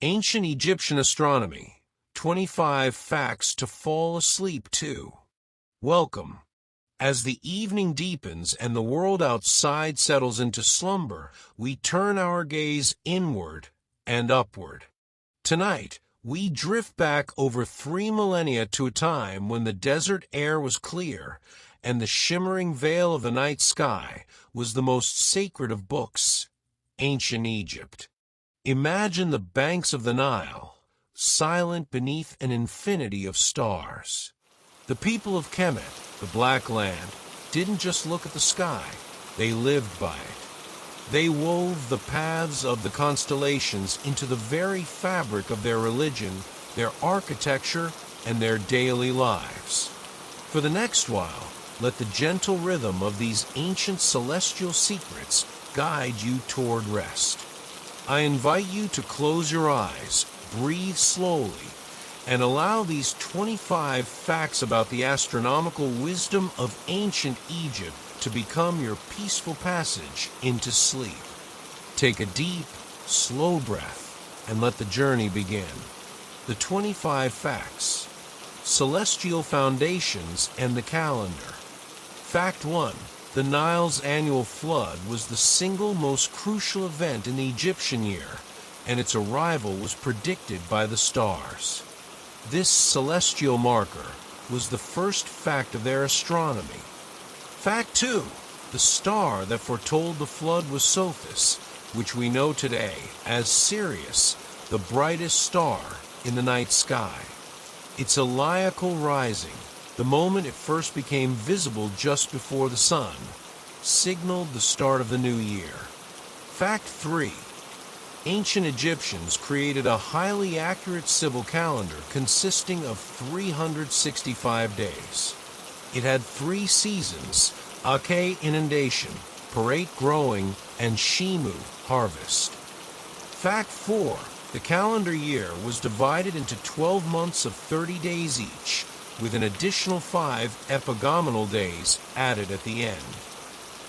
Ancient Egyptian Astronomy, 25 Facts to Fall Asleep To. Welcome. As the evening deepens and the world outside settles into slumber, we turn our gaze inward and upward. Tonight, we drift back over 3 millennia to a time when the desert air was clear and the shimmering veil of the night sky was the most sacred of books, ancient Egypt. Imagine the banks of the Nile, silent beneath an infinity of stars. The people of Kemet, the Black Land, didn't just look at the sky, they lived by it. They wove the paths of the constellations into the very fabric of their religion, their architecture, and their daily lives. For the next while, let the gentle rhythm of these ancient celestial secrets guide you toward rest. I invite you to close your eyes, breathe slowly, and allow these 25 facts about the astronomical wisdom of ancient Egypt to become your peaceful passage into sleep. Take a deep, slow breath and let the journey begin. The 25 facts. Celestial foundations and the calendar. Fact 1. The Nile's annual flood was the single most crucial event in the Egyptian year, and its arrival was predicted by the stars. This celestial marker was the first fact of their astronomy. Fact 2. The star that foretold the flood was Sothis, which we know today as Sirius, the brightest star in the night sky. Its heliacal rising, the moment it first became visible just before the sun, signaled the start of the new year. Fact 3. Ancient Egyptians created a highly accurate civil calendar consisting of 365 days. It had 3 seasons: Ake inundation, Perete growing, and Shimu harvest. Fact 4. The calendar year was divided into 12 months of 30 days each, with an additional 5 epigomenal days added at the end.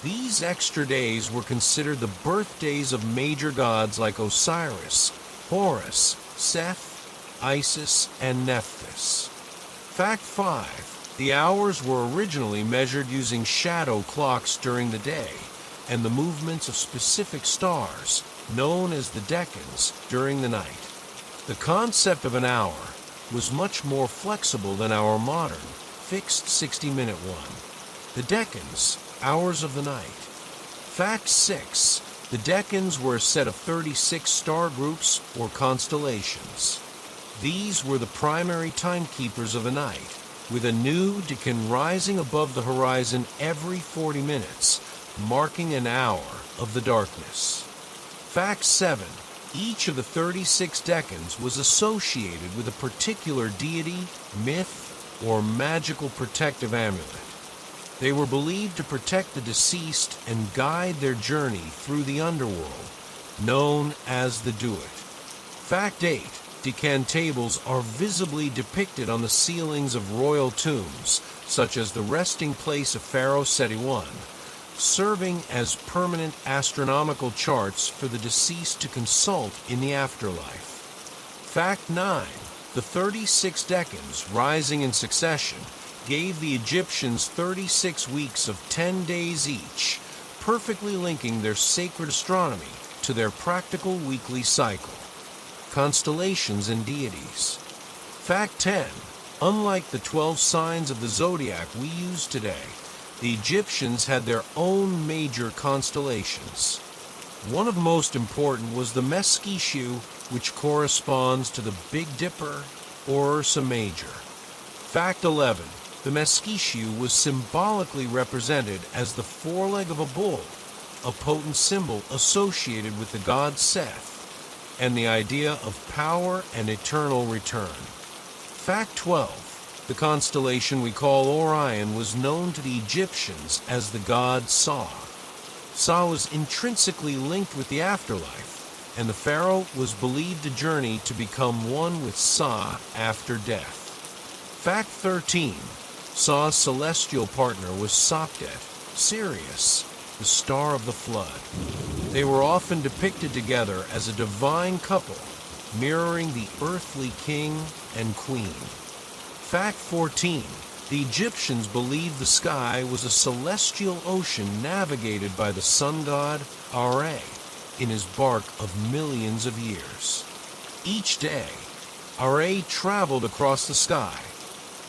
These extra days were considered the birthdays of major gods like Osiris, Horus, Seth, Isis, and Nephthys. Fact 5. The hours were originally measured using shadow clocks during the day, and the movements of specific stars, known as the decans, during the night. The concept of an hour was much more flexible than our modern, fixed 60-minute one. The decans, hours of the night. Fact 6. The decans were a set of 36 star groups or constellations. These were the primary timekeepers of the night, with a new decan rising above the horizon every 40 minutes, marking an hour of the darkness. Fact 7. Each of the 36 decans was associated with a particular deity, myth, or magical protective amulet. They were believed to protect the deceased and guide their journey through the underworld, known as the Duat. Fact 8. Decan tables are visibly depicted on the ceilings of royal tombs, such as the resting place of Pharaoh Seti I, serving as permanent astronomical charts for the deceased to consult in the afterlife. Fact 9. The 36 decans, rising in succession, gave the Egyptians 36 weeks of 10 days each, perfectly linking their sacred astronomy to their practical weekly cycle. Constellations and deities. Fact 10. Unlike the 12 signs of the zodiac we use today, the Egyptians had their own major constellations. One of the most important was the Mesquishu, which corresponds to the Big Dipper or Ursa Major. Fact 11. The Mesquishu was symbolically represented as the foreleg of a bull, a potent symbol associated with the god Seth, and the idea of power and eternal return. Fact 12. The constellation we call Orion was known to the Egyptians as the god Sa. Sa was intrinsically linked with the afterlife, and the pharaoh was believed to journey to become one with Sa after death. Fact 13. Sa's celestial partner was Sopdet, Sirius, the star of the flood. They were often depicted together as a divine couple, mirroring the earthly king and queen. Fact 14. The Egyptians believed the sky was a celestial ocean navigated by the sun god Ra in his bark of millions of years. Each day, Ra traveled across the sky.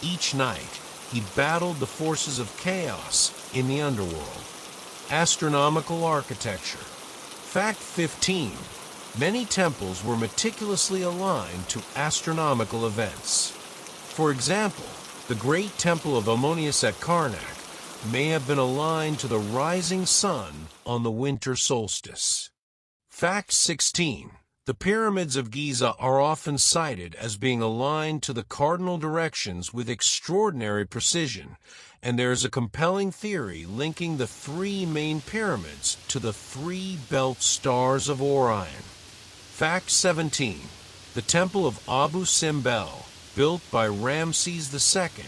Each night, he battled the forces of chaos in the underworld. Astronomical architecture. Fact 15. Many temples were meticulously aligned to astronomical events. For example, the great temple of Ammonius at Karnak may have been aligned to the rising sun on the winter solstice. Fact 16. The pyramids of Giza are often cited as being aligned to the cardinal directions with extraordinary precision, and there is a compelling theory linking the three main pyramids to the three belt stars of Orion. Fact 17. The Temple of Abu Simbel, built by Ramses II,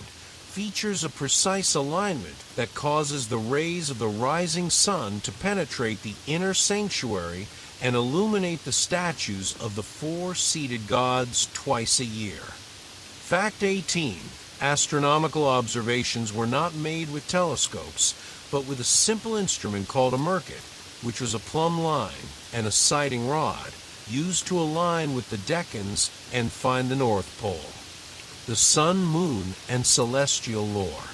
features a precise alignment that causes the rays of the rising sun to penetrate the inner sanctuary and illuminate the statues of the four-seated gods twice a year. Fact 18. Astronomical observations were not made with telescopes, but with a simple instrument called a merkit, which was a plumb line and a sighting rod, used to align with the Decans and find the North Pole. The sun, moon, and celestial lore.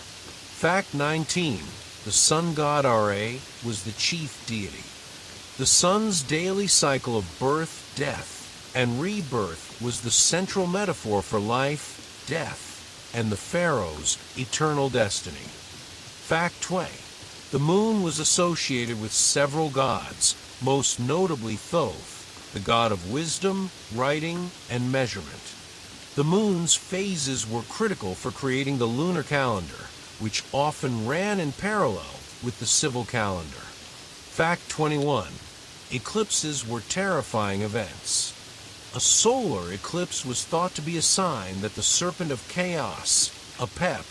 Fact 19. The sun god Ra was the chief deity. The sun's daily cycle of birth, death, and rebirth was the central metaphor for life, death, and the pharaoh's eternal destiny. Fact 20. The moon was associated with several gods, most notably Thoth, the god of wisdom, writing, and measurement. The moon's phases were critical for creating the lunar calendar, which often ran in parallel with the civil calendar. Fact 21. Eclipses were terrifying events. A solar eclipse was thought to be a sign that the serpent of chaos, Apep,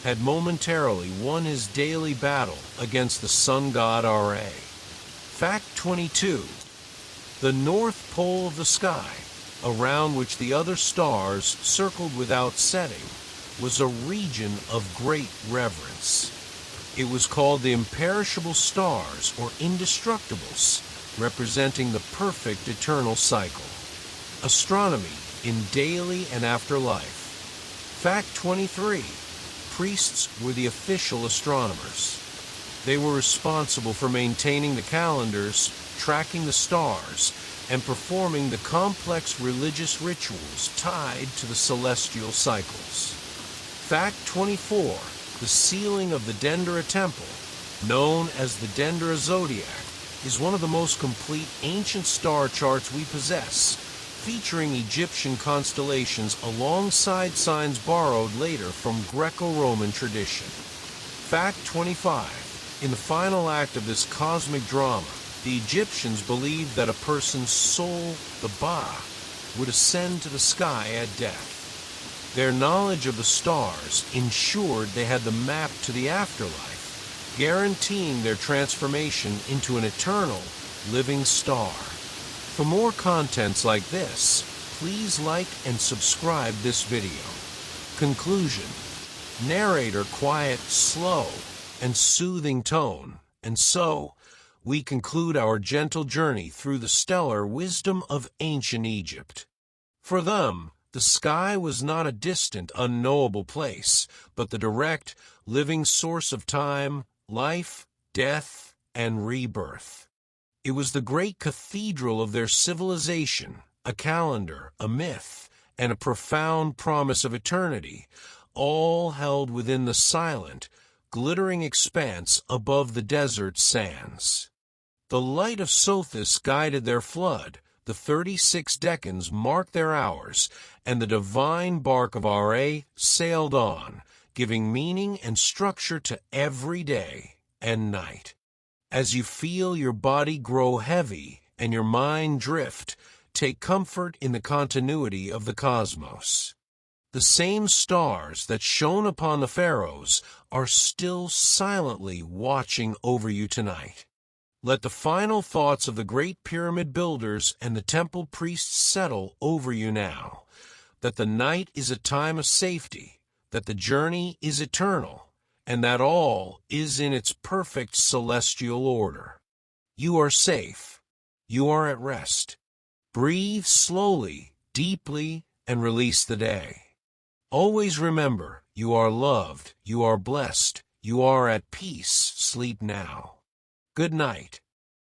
had momentarily won his daily battle against the sun god Ra. Fact 22. The North Pole of the sky, around which the other stars circled without setting, was a region of great reverence. It was called the imperishable stars, or indestructibles, representing the perfect eternal cycle. Astronomy in daily and afterlife. Fact 23. Priests were the official astronomers. They were responsible for maintaining the calendars, tracking the stars, and performing the complex religious rituals tied to the celestial cycles. Fact 24. The ceiling of the Dendera Temple, known as the Dendera Zodiac, is one of the most complete ancient star charts we possess, featuring Egyptian constellations alongside signs borrowed later from Greco-Roman tradition. Fact 25. In the final act of this cosmic drama, the Egyptians believed that a person's soul, the Ba, would ascend to the sky at death. Their knowledge of the stars ensured they had the map to the afterlife, guaranteeing their transformation into an eternal, living star. For more contents like this, please like and subscribe this video. Conclusion. Narrator quiet, slow, and soothing tone, and so we conclude our gentle journey through the stellar wisdom of ancient Egypt. For them, the sky was not a distant, unknowable place, but the direct, living source of time, life, death, and rebirth. It was the great cathedral of their civilization, a calendar, a myth, and a profound promise of eternity, all held within the silent, glittering expanse above the desert sands. The light of Sothis guided their flood, the 36 Decans marked their hours, and the divine bark of Ra sailed on, giving meaning and structure to every day and night. As you feel your body grow heavy and your mind drift, take comfort in the continuity of the cosmos. The same stars that shone upon the pharaohs are still silently watching over you tonight. Let the final thoughts of the great pyramid builders and the temple priests settle over you now, that the night is a time of safety, that the journey is eternal, and that all is in its perfect celestial order. You are safe. You are at rest. Breathe slowly, deeply, and release the day. Always remember, you are loved, you are blessed, you are at peace. Sleep now. Good night.